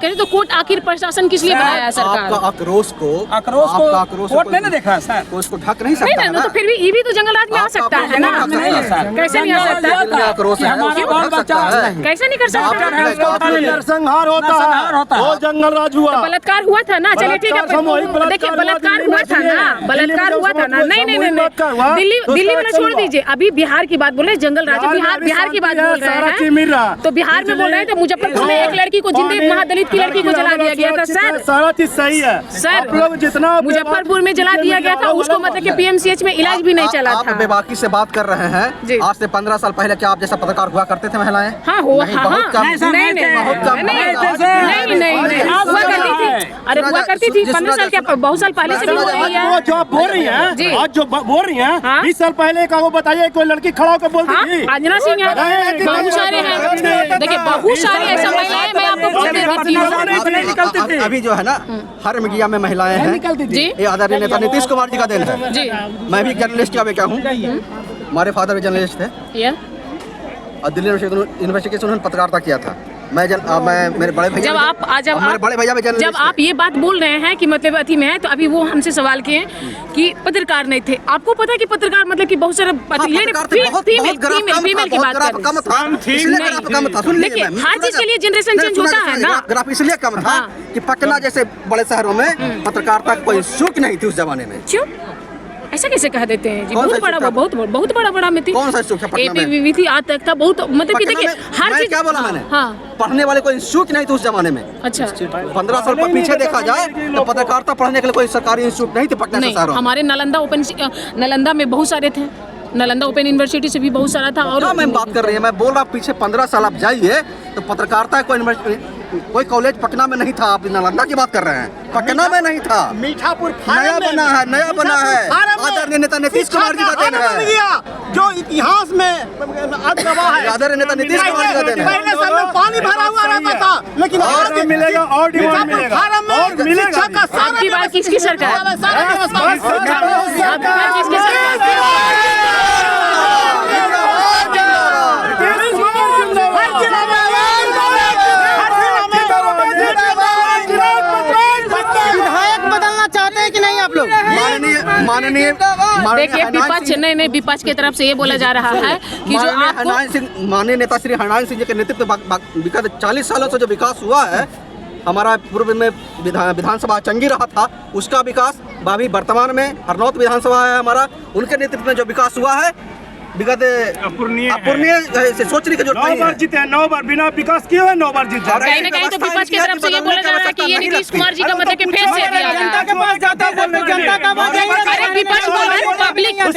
करें तो कोर्ट आखिर प्रशासन किस लिए बनाया है सरकार? आपका आक्रोश को कोर्ट ने नहीं देखा सर, उसको ढक नहीं सकता नहीं, तो फिर भी ये भी तो जंगल राज में आ सकता है ना? कैसे नहीं आ सकता? आक्रोश कैसे नहीं कर सकता? नरसंहार होता है, वो जंगल राज हुआ, बलात्कार हुआ था ना। चलिए ठीक है, देखिए बलात्कार हुआ था ना, बलात्कार हुआ था ना। नहीं, दिल्ली वाला छोड़ दीजिए, अभी बिहार की बात बोल रहे हैं, जंगल राज बिहार की बात बोल रहे हैं। तो बिहार में बोल रहे थे मुजफ्फरपुर में एक लड़की को जिंदे महादलित की लड़की को जला दिया गया था सर। सारा चीज सही है सर, जितना मुजफ्फरपुर में जला दिया गया था, उसको मतलब कि पीएमसीएच में इलाज भी नहीं चला था। आप बेबाकी से बात कर रहे हैं। आज से 15 साल पहले क्या आप जैसा पत्रकार हुआ करते थे महिलाएं? हाँ हुआ, नहीं, बहुत कम। नहीं, अरे हुआ करती थी 15 साल क्या, बहुत साल पहले से भी हो रही है। जो आप बोल रही हैं, आज जो बोल रही हैं, 20 साल पहले का वो बताइए, कोई लड़की खड़ा होकर बोलती थी? अंजना सिंह है, बहुत सारे हैं, देखिए बहुत सारी ऐसा महिलाएं, मैं आपको बोल देती थी। अभी जो है ना, हर मीडिया में महिलाएं हैं जी। ये आदरणीय नेता नीतीश कुमार जी का देन है जी। मैं भी जर्नलिस्ट का बेटा हूँ, हमारे फादर भी जर्नलिस्ट थे और दिल्ली यूनिवर्सिटी से उन्होंने पत्रकारिता किया था। मैं मेरे बड़े भैया जब आप ये बात बोल रहे हैं कि मतलब अथी में है, तो अभी वो हमसे सवाल किए कि पत्रकार नहीं थे। आपको पता है कि पत्रकार मतलब कि बहुत सारा फीमेल की बात कर, देखिए हर चीज के लिए जनरेशन चेंज होता है ना। ग्राफ इसलिए कम था कि पटना जैसे बड़े शहरों में पत्रकारिता कोई सुख नहीं थी उस जमाने में। क्यों ऐसा कैसे कह देते हैं जी? बहुत बड़ा में थी। कौन सा सुख है पटना में? APVV थी आज तक था, बहुत मतलब कि देखिए हर चीज। क्या बोला मैंने? हाँ, पढ़ने वाले कोई इंस्टीट्यूट नहीं थे उस जमाने में। अच्छा 15 साल पर पीछे देखा जाए तो पत्रकारिता पढ़ने के लिए कोई सरकारी इंस्टीट्यूट नहीं थे पटना से शहरों। हमारे नालंदा में बहुत सारे थे, नालंदा ओपन यूनिवर्सिटी से भी बहुत सारा था। और मैं बात कर रही है, मैं बोल रहा पीछे 15 साल आप जाइए तो पत्रकारिता कोई कॉलेज पटना में नहीं था। आप नालंदा की बात कर रहे हैं, पटना में नहीं था। मीठापुर नया बना है आदरणीय नेता नीतीश कुमार जी का देन है, जो इतिहास में गवाह है। आदरणीय नेता नीतीश कुमार जी का देन है। पहले सब में पानी भरा हुआ रहता था, लेकिन आज मिलेगा और डिमांड मिलेगा। आपकी बात किसकी सरकार? माननीय देखिए विपक्ष नहीं विपक्ष की तरफ से ये बोला जा रहा है कि जो आपको माननीय नेता श्री हरनारायण सिंह जी के नेतृत्व में विगत 40 सालों से जो विकास हुआ है, हमारा पूर्व में विधानसभा चंगी रहा था, उसका विकास अभी वर्तमान में हरनौत विधानसभा है हमारा, उनके नेतृत्व में जो विकास हुआ है विगत अपूर्णीय से सोचने की जरूरत नहीं है। 9 बार जीते हैं, 9 बार बिना विकास किए हुए 9 बार जीत जाते हैं। कहीं ना कहीं तो विपक्ष की तरफ से ये बोला जा रहा है कि ये नीतीश कुमार जी का मतलब कि फेस से दिया जनता के पास जाता है, जनता का अरे विपक्ष बोल रहा है पब्लिक का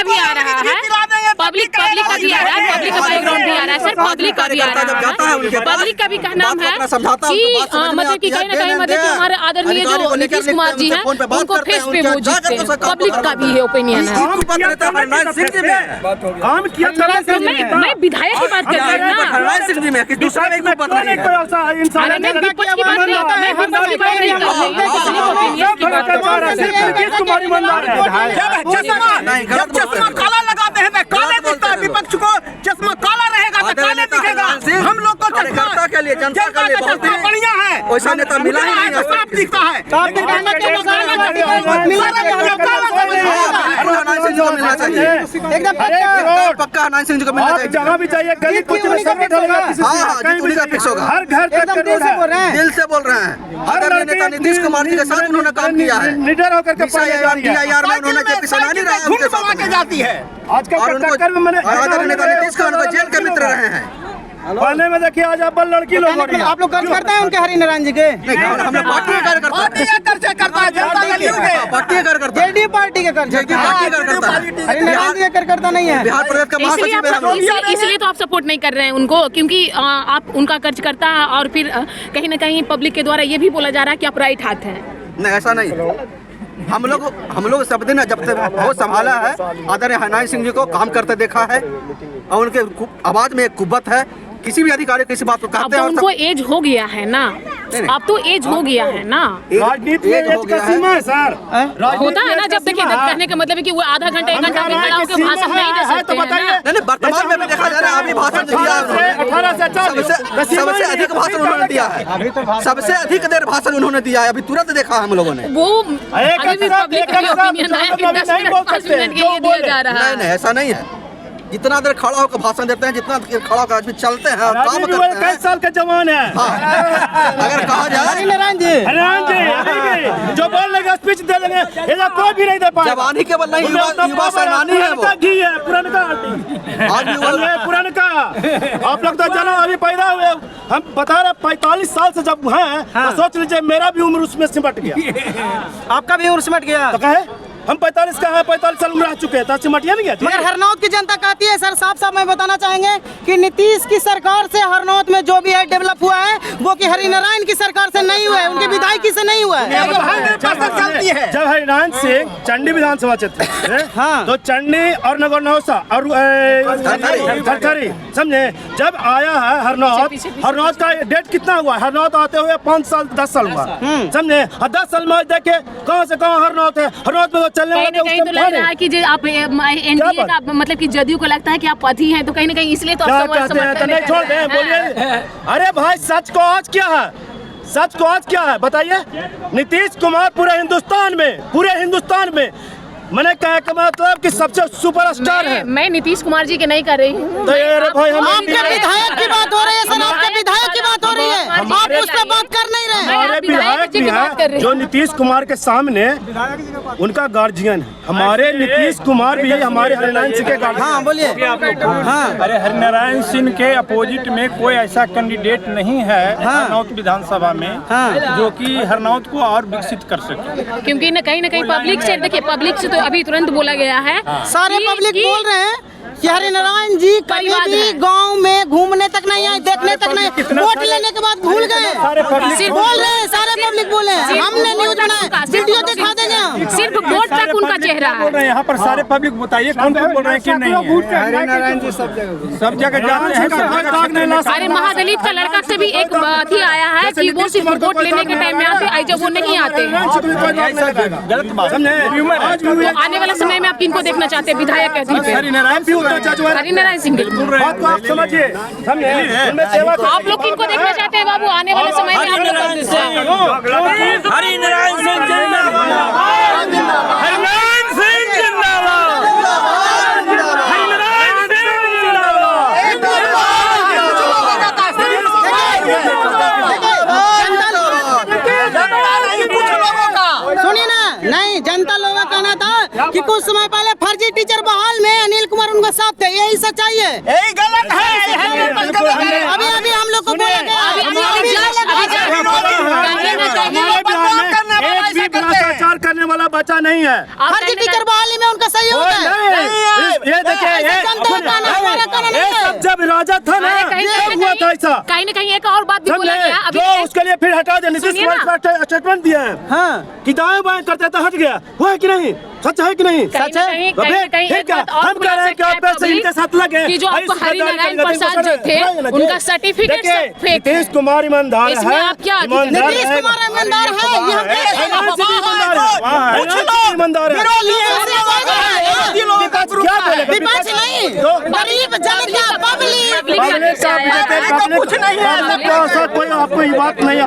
भी आ रहा है, पब्लिक का भी आ रहा है, पब्लिक का बैकग्राउंड भी आ रहा है सर, पब्लिक का भी आ रहा है। पब्लिक का भी कहना है कि मतलब कि कहीं ना कहीं मतलब कि हमारे आदरणीय जो नीतीश कुमार जी हैं उनको फेस पे वो जीतते हैं। पब्लिक का भी है ओपिनियन। काम किया था मैं विधायक की बात कर रही हूँ ना, हरनारायण सिंह जी में कि दूसरा एक को पता नहीं है। इंसान मैं विपक्ष की बात नहीं करता, मैं विपक्ष की बात नहीं करता। चश्मा काला लगाते हैं काले दिखता है, विपक्ष को चश्मा काला रहेगा तो काले दिखेगा। हम लोग को जनता के लिए जनता के लिए बहुत बढ़िया है, वैसा नेता मिला ही नहीं है, साफ दिखता है। मिलना चाहिए एकदम पक्का हरनारायण सिंह जी को मिलना चाहिए। जहाँ भी चाहिए गली कुछ फिक्स होगा। हर घर तक दिल से बोल रहे हैं। आदरणीय नेता नीतीश कुमार जी के साथ उन्होंने काम किया है, निडर होकर के DIR में उन्होंने जेपी सेनानी रहा उनके साथ जाती है। आज का आदरणीय नेता नीतीश कुमार जेल के मित्र रहे हैं। पहले में देखिए आज आप लड़की लोग आप लोग कर्ज करते हैं उनके हरिनारायण जी के? हम लोग पार्टी के कार्यकर्ता जेडीयू पार्टी के कर्ज, हरिनारायण जी के कार्यकर्ता नहीं है। बिहार प्रदेश का महासचिव। इसलिए तो आप सपोर्ट नहीं कर रहे हैं उनको, क्योंकि आप उनका कर्ज करता है और फिर कहीं ना कहीं पब्लिक के द्वारा ये भी बोला जा रहा है कि आप राइट हाथ हैं। नहीं ऐसा नहीं, हम लोग सब दिन जब से बहुत संभाला है आदरणीय हरनारायण सिंह जी को काम करते देखा है और उनके आवाज में एक कुव्वत है किसी भी अधिकारी किसी बात को अब कहते तो हैं उनको एज हो गया है ना, अब तो एज हो गया है ना। राजनीति में एज का सीमा है सर, होता है ना। जब देखिए कहने का मतलब है कि वो आधा घंटा 1 घंटा खड़ा होकर भाषण नहीं दे सकते हैं ना। नहीं, वर्तमान में भी देखा जा रहा है, अभी भाषण दिया सबसे अधिक भाषण उन्होंने दिया है, सबसे अधिक देर भाषण उन्होंने दिया है, अभी तुरंत देखा हम लोगों ने। वो अभी भी पब्लिक का ओपिनियन है कि 10 मिनट 5 मिनट के लिए दिया जा रहा है। नहीं, ऐसा नहीं है। जितना देर खड़ा होकर भाषण देते हैं, जितना देर खड़ा होकर आदमी चलते हैं और काम करते हैं। कई साल का जवान है। अगर कहा जाए हरिनारायण जी जो बोल लेगा स्पीच दे देंगे, इधर कोई भी नहीं दे पाएगा। जवानी केवल नहीं, युवा सेनानी है वो। पुरानका आप लोग तो चलो अभी पैदा हुए, हम बता रहे 45 साल से जब हैं तो सोच लीजिए मेरा भी उम्र उसमें सिमट गया। आपका भी उम्र सिमट गया तो कहे हम 45 का है, 45 साल उम्र रह चुके हैं, तो सिमटिया नहीं गया। मगर हरनौत की जनता कहती है सर, साफ साफ मैं बताना चाहेंगे कि नीतीश की सरकार से हरनौत में जो भी है डेवलप हुआ है वो कि हरिनारायण की सरकार से नहीं हुआ है, उनके विधायकी से नहीं हुआ है। जब हरिनारायण सिंह चंडी विधानसभा क्षेत्र में तो चंडी और नगर नौसा और थरथरी समझे, जब आया है हरनौत का डेट कितना हुआ, हरनौत आते हुए 5 साल 10 साल हुआ समझे। 10 साल में देखे कहाँ से कहाँ हरनौत है, हरनौत में कहीं ना कहीं तो लग रहा है कि आप एनडीए का मतलब कि जदयू को लगता है कि आप पति हैं, तो कहीं ना कहीं इसलिए तो आप छोड़ दें। बोलिए अरे भाई सच को आज क्या है, सच को आज क्या है बताइए। नीतीश कुमार पूरे हिंदुस्तान में मैंने कहा कि मतलब कि सबसे सुपरस्टार है। मैं नीतीश कुमार जी के नहीं कर रही हूँ, तो यार भाई हम आपके विधायक की बात हो रही है सर, आपके विधायक की बात हो रही है, आप उस पर बात कर नहीं रहे। हमारे विधायक भी हैं जो नीतीश कुमार के सामने उनका गार्जियन है। हमारे नीतीश कुमार भी हमारे हरिनारायण सिंह के गार्जियन। हाँ बोलिए। अरे हरिनारायण सिंह के अपोजिट में कोई ऐसा कैंडिडेट नहीं है हरनौत विधानसभा में जो कि हरनौत को और विकसित कर सके। क्योंकि न कहीं पब्लिक से, देखिए पब्लिक से तो अभी तुरंत बोला गया है, सारे पब्लिक बोल रहे हैं कि हरिनारायण जी कभी भी गांव में घूमने तक नहीं आए, देखने तक नहीं, वोट लेने के बाद भूल गए। बोल रहे हैं, सारे पब्लिक बोले हैं, हमने न्यूज बनाया, वीडियो दिखा देंगे। सिर्फ वोट तक उनका चेहरा है। यहाँ पर सारे पब्लिक बताइए कौन कौन बोल रहे हैं कि नहीं है। हरिनारायण जी सब जगह जाते हैं। अरे महादलित का लड़का से भी एक बात ही आया है कि वो सिर्फ वोट लेने के टाइम में आते हैं, जब वो नहीं आते हैं। गलत बात। आने वाले समय में आप किनको देखना चाहते हैं विधायक के तौर पे? हरिनारायण सिंह। बात को आप समझिए, आप लोग किनको देखना चाहते हैं बाबू आने वाले समय में? हम लोग हरिनारायण सिंह जिंदाबाद, हरिनारायण सिंह जिंदाबाद, हरिनारायण सिंह जिंदाबाद। सुनिए ना, नहीं जनता लोगों का कहना था कि कुछ समय पहले फर्जी टीचर बहाल में अनिल कुमार उनका साथ थे, यही सच्चाई है। यही गलत है। अभी हम लोग को बोला गया भ्रष्टाचार करने वाला बच्चा नहीं है। फर्जी टीचर बहाली में उनका सहयोग है। ये देखिए सब जब राजा था ना हुआ था ऐसा। कहीं ना कहीं एक और बात भी बोला गया अभी, जो उसके लिए फिर हटा दे, नीतीश कुमार स्टेटमेंट दिया है कि दाएं बाएं करते तो हट गया, हुआ है कि नहीं, सच है कि नहीं? सच है। हम कह रहे हैं कि आप पैसे इनके साथ लगे कि जो आपको हरिनारायण प्रसाद जो थे उनका सर्टिफिकेट फेक है। नीतीश कुमार ईमानदार है, आप क्या नीतीश कुमार ईमानदार है, विपक्ष नहीं, गरीब जनता पब्लिक। आपको ये बात नहीं है।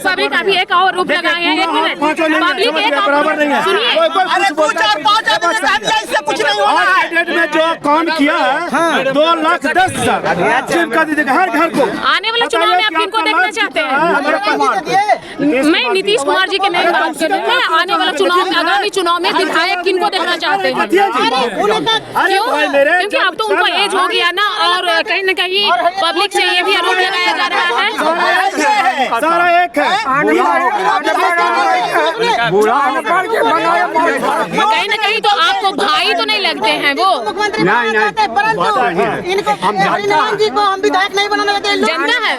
पब्लिक अभी एक और रूप लगाए हैं। 1 मिनट, पब्लिक एक बराबर नहीं है। सुनिए, 4-5 कुछ नहीं होना है। डेट में जो काम किया है 2,10,000 चिपका दीजिएगा हर घर को। आने वाले चुनाव में आप किनको देखना चाहते हैं? मैं नीतीश कुमार जी के नहीं बात कर रही हूँ। आने वाला चुनाव में, आगामी चुनाव में विधायक किनको देखना चाहते हैं? क्यों? क्योंकि अब तो उनको एज हो गया ना, और कहीं न कहीं पब्लिक से ये भी आरोप लगाया जा रहा है। सारा एक है। कहीं न कहीं तो आपको भाई तो नहीं लगते हैं वो? हरिनारायण जी को हम विधायक नहीं बनाना चाहते। जनता है,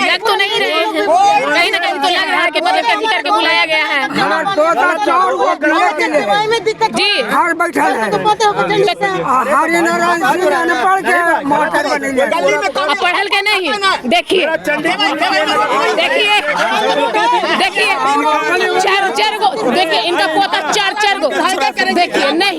लग तो नहीं रहे हैं। कहीं न कहीं तो लग रहा है कि मतलब कैसी करके बुलाया गया है। सुनवाई में दिक्कत जी। घर बैठा है तो पता होगा चंडी से हरिनारायण सिंह ने पढ़ के मोटर बनेंगे अब पढ़ल के नहीं देखिए देखिए चार गो देखिए इनका पोता चार गो देखिए नहीं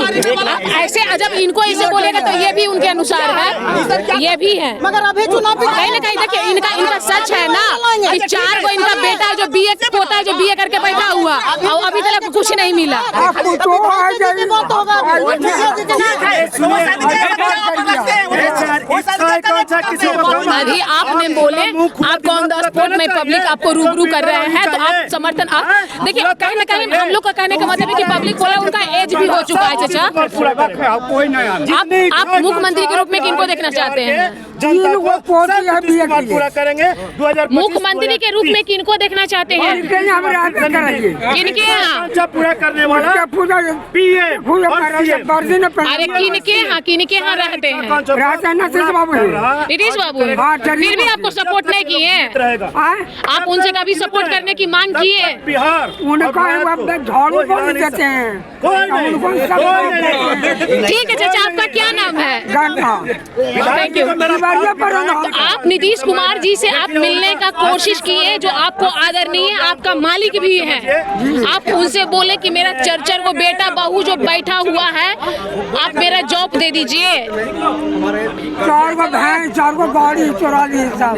ऐसे जब इनको ऐसे बोलेगा तो ये भी उनके अनुसार है ये भी है मगर अभी चुनाव कहीं ना कहीं देखिए इनका सच है ना कि 4 गो इनका बेटा जो बीए पोता जो बीए करके बैठा हुआ और अभी तक कुछ नहीं मिला अभी आपने बोले आप ऑन द स्पॉट में पब्लिक आपको रूबरू कर रहे हैं तो आप समर्थन आप देखिए कहीं ना कहीं हम लोग का कहने का मतलब है कि पब्लिक बोला उनका एज भी हो चुका है चाचा आप मुख्यमंत्री के रूप में किनको देखना चाहते हैं पूरा करेंगे 2025 मुख्यमंत्री के रूप में किनको देखना चाहते हैं किनके यहाँ पूरा करने वाला पीए अरे किनके यहाँ रहते हैं नीतीश बाबू फिर भी आपको सपोर्ट नहीं किए आप उनसे कभी सपोर्ट करने की मांग किए बिहार ठीक है चाचा आपका क्या नाम है थैंक यू तो आप नीतीश कुमार जी से आप मिलने का कोशिश किए जो आपको आदरणीय आपका मालिक भी है आप उनसे बोले कि मेरा चर्चर को बेटा बहू जो बैठा हुआ है आप मेरा जॉब दे दीजिए 4 गो भैंस 4 गो गाड़ी चुरा ली सब